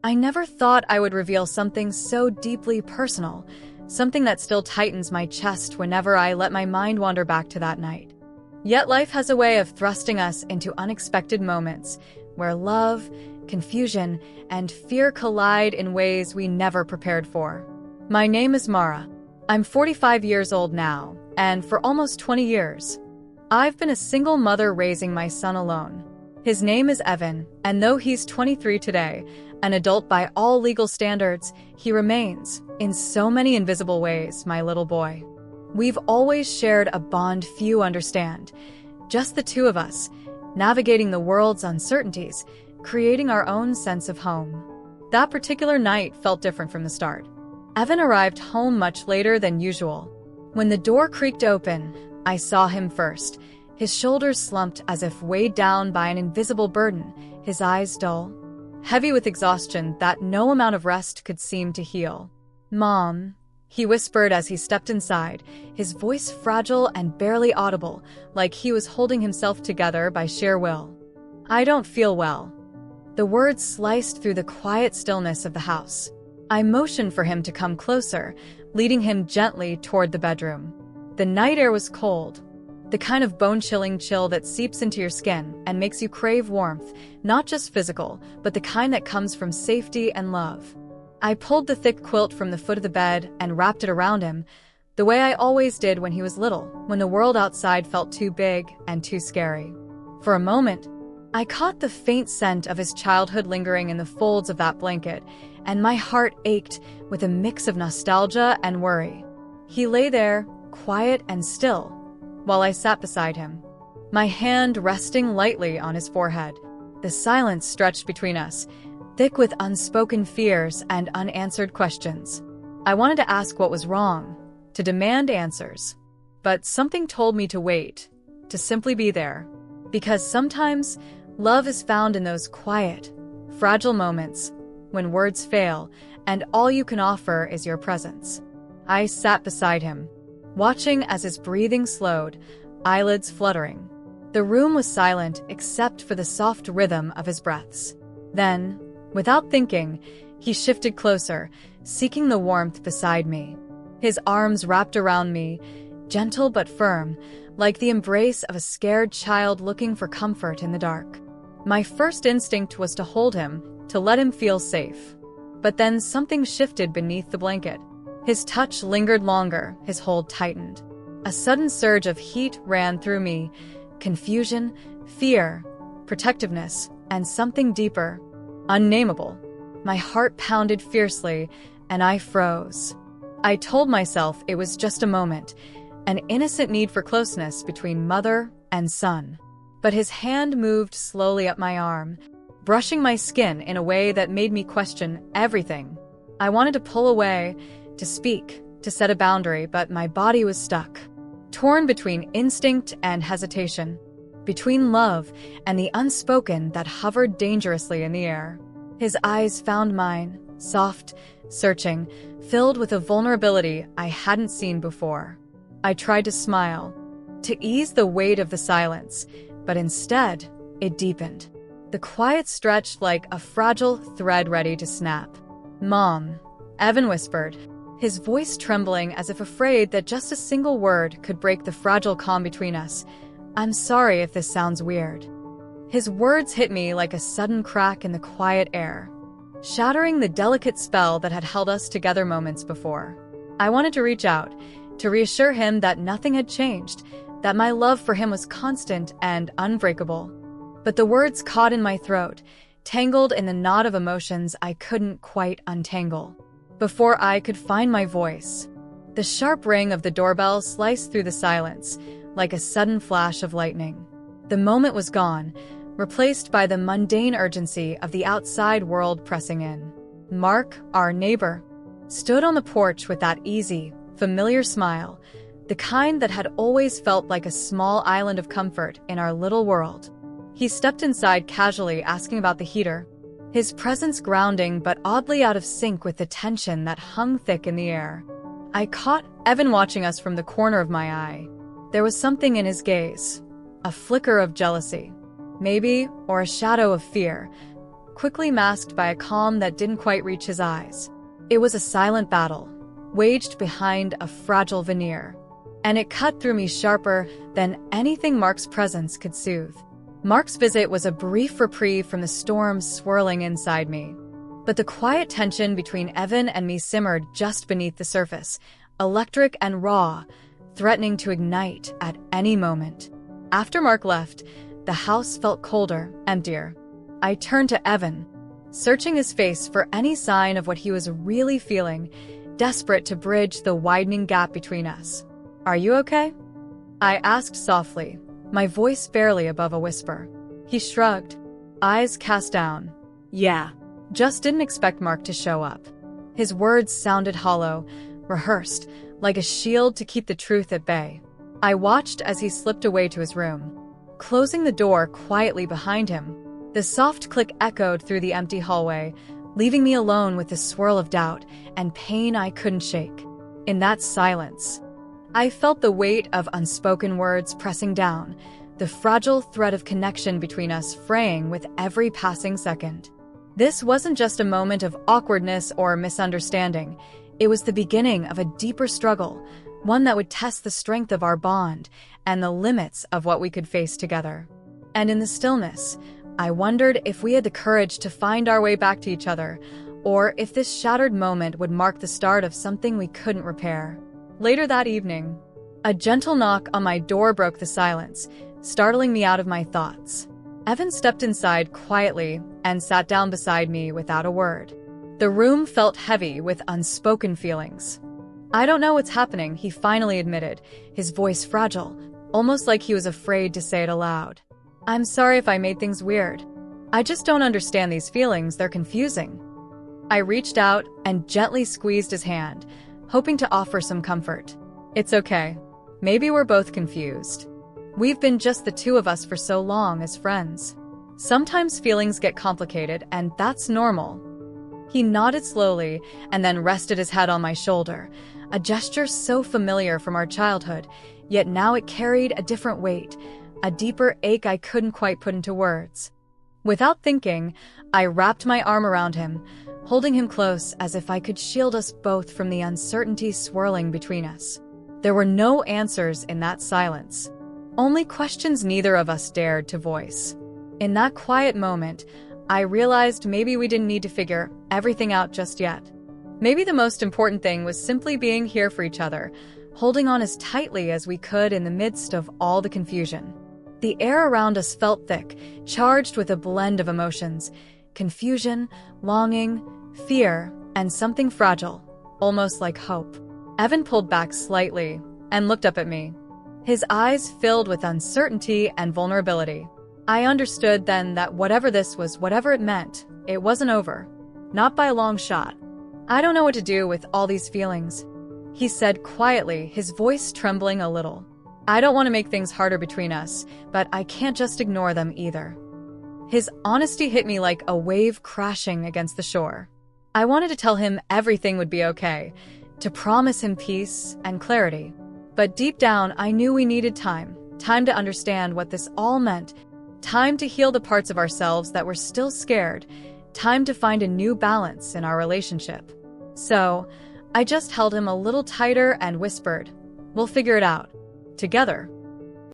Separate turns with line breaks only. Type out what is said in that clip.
I never thought I would reveal something so deeply personal, something that still tightens my chest whenever I let my mind wander back to that night. Yet life has a way of thrusting us into unexpected moments where love, confusion, and fear collide in ways we never prepared for. My name is Mara. I'm 45 years old now, and for almost 20 years, I've been a single mother raising my son alone. His name is Evan, and though he's 23 today, an adult by all legal standards, he remains, in so many invisible ways, my little boy. We've always shared a bond few understand, just the two of us, navigating the world's uncertainties, creating our own sense of home. That particular night felt different from the start. Evan arrived home much later than usual. When the door creaked open, I saw him first, his shoulders slumped as if weighed down by an invisible burden, his eyes dull, heavy with exhaustion that no amount of rest could seem to heal. "Mom," he whispered as he stepped inside, his voice fragile and barely audible, like he was holding himself together by sheer will. "I don't feel well." The words sliced through the quiet stillness of the house. I motioned for him to come closer, leading him gently toward the bedroom. The night air was cold, the kind of bone-chilling chill that seeps into your skin and makes you crave warmth, not just physical, but the kind that comes from safety and love. I pulled the thick quilt from the foot of the bed and wrapped it around him, the way I always did when he was little, when the world outside felt too big and too scary. For a moment, I caught the faint scent of his childhood lingering in the folds of that blanket, and my heart ached with a mix of nostalgia and worry. He lay there, quiet and still, while I sat beside him, my hand resting lightly on his forehead. The silence stretched between us, thick with unspoken fears and unanswered questions. I wanted to ask what was wrong, to demand answers, but something told me to wait, to simply be there. Because sometimes, love is found in those quiet, fragile moments, when words fail, and all you can offer is your presence. I sat beside him, watching as his breathing slowed, eyelids fluttering. The room was silent except for the soft rhythm of his breaths. Then, without thinking, he shifted closer, seeking the warmth beside me. His arms wrapped around me, gentle but firm, like the embrace of a scared child looking for comfort in the dark. My first instinct was to hold him, to let him feel safe. But then something shifted beneath the blanket. His touch lingered longer, his hold tightened. A sudden surge of heat ran through me, confusion, fear, protectiveness, and something deeper, unnameable. My heart pounded fiercely, and I froze. I told myself it was just a moment, an innocent need for closeness between mother and son. But his hand moved slowly up my arm, brushing my skin in a way that made me question everything. I wanted to pull away, to speak, to set a boundary, but my body was stuck, torn between instinct and hesitation, between love and the unspoken that hovered dangerously in the air. His eyes found mine, soft, searching, filled with a vulnerability I hadn't seen before. I tried to smile, to ease the weight of the silence, but instead, it deepened. The quiet stretched like a fragile thread ready to snap. "Mom," Evan whispered, his voice trembling as if afraid that just a single word could break the fragile calm between us. "I'm sorry if this sounds weird." His words hit me like a sudden crack in the quiet air, shattering the delicate spell that had held us together moments before. I wanted to reach out, to reassure him that nothing had changed, that my love for him was constant and unbreakable. But the words caught in my throat, tangled in the knot of emotions I couldn't quite untangle. Before I could find my voice, the sharp ring of the doorbell sliced through the silence, like a sudden flash of lightning. The moment was gone, replaced by the mundane urgency of the outside world pressing in. Mark, our neighbor, stood on the porch with that easy, familiar smile, the kind that had always felt like a small island of comfort in our little world. He stepped inside casually, asking about the heater, his presence grounding but oddly out of sync with the tension that hung thick in the air. I caught Evan watching us from the corner of my eye. There was something in his gaze, a flicker of jealousy, maybe, or a shadow of fear, quickly masked by a calm that didn't quite reach his eyes. It was a silent battle, waged behind a fragile veneer, and it cut through me sharper than anything Mark's presence could soothe. Mark's visit was a brief reprieve from the storm swirling inside me. But the quiet tension between Evan and me simmered just beneath the surface, electric and raw, threatening to ignite at any moment. After Mark left, the house felt colder, emptier. I turned to Evan, searching his face for any sign of what he was really feeling, desperate to bridge the widening gap between us. "Are you okay?" I asked softly, my voice barely above a whisper. He shrugged, eyes cast down. "Yeah, just didn't expect Mark to show up." His words sounded hollow, rehearsed, like a shield to keep the truth at bay. I watched as he slipped away to his room, closing the door quietly behind him. The soft click echoed through the empty hallway, leaving me alone with the swirl of doubt and pain I couldn't shake. In that silence, I felt the weight of unspoken words pressing down, the fragile thread of connection between us fraying with every passing second. This wasn't just a moment of awkwardness or misunderstanding. It was the beginning of a deeper struggle, one that would test the strength of our bond and the limits of what we could face together. And in the stillness, I wondered if we had the courage to find our way back to each other, or if this shattered moment would mark the start of something we couldn't repair. Later that evening, a gentle knock on my door broke the silence, startling me out of my thoughts. Evan stepped inside quietly and sat down beside me without a word. The room felt heavy with unspoken feelings. "I don't know what's happening," he finally admitted, his voice fragile, almost like he was afraid to say it aloud. "I'm sorry if I made things weird. I just don't understand these feelings, they're confusing." I reached out and gently squeezed his hand, hoping to offer some comfort. "It's okay. Maybe we're both confused. We've been just the two of us for so long as friends. Sometimes feelings get complicated, and that's normal." He nodded slowly and then rested his head on my shoulder, a gesture so familiar from our childhood, yet now it carried a different weight, a deeper ache I couldn't quite put into words. Without thinking, I wrapped my arm around him, holding him close as if I could shield us both from the uncertainty swirling between us. There were no answers in that silence, only questions neither of us dared to voice. In that quiet moment, I realized maybe we didn't need to figure everything out just yet. Maybe the most important thing was simply being here for each other, holding on as tightly as we could in the midst of all the confusion. The air around us felt thick, charged with a blend of emotions: confusion, longing, fear, and something fragile, almost like hope. Evan pulled back slightly and looked up at me, his eyes filled with uncertainty and vulnerability. I understood then that whatever this was, whatever it meant, it wasn't over. Not by a long shot. "I don't know what to do with all these feelings," he said quietly, his voice trembling a little. "I don't want to make things harder between us, but I can't just ignore them either." His honesty hit me like a wave crashing against the shore. I wanted to tell him everything would be okay, to promise him peace and clarity. But deep down, I knew we needed time to understand what this all meant, time to heal the parts of ourselves that were still scared, time to find a new balance in our relationship. So, I just held him a little tighter and whispered, "We'll figure it out. Together."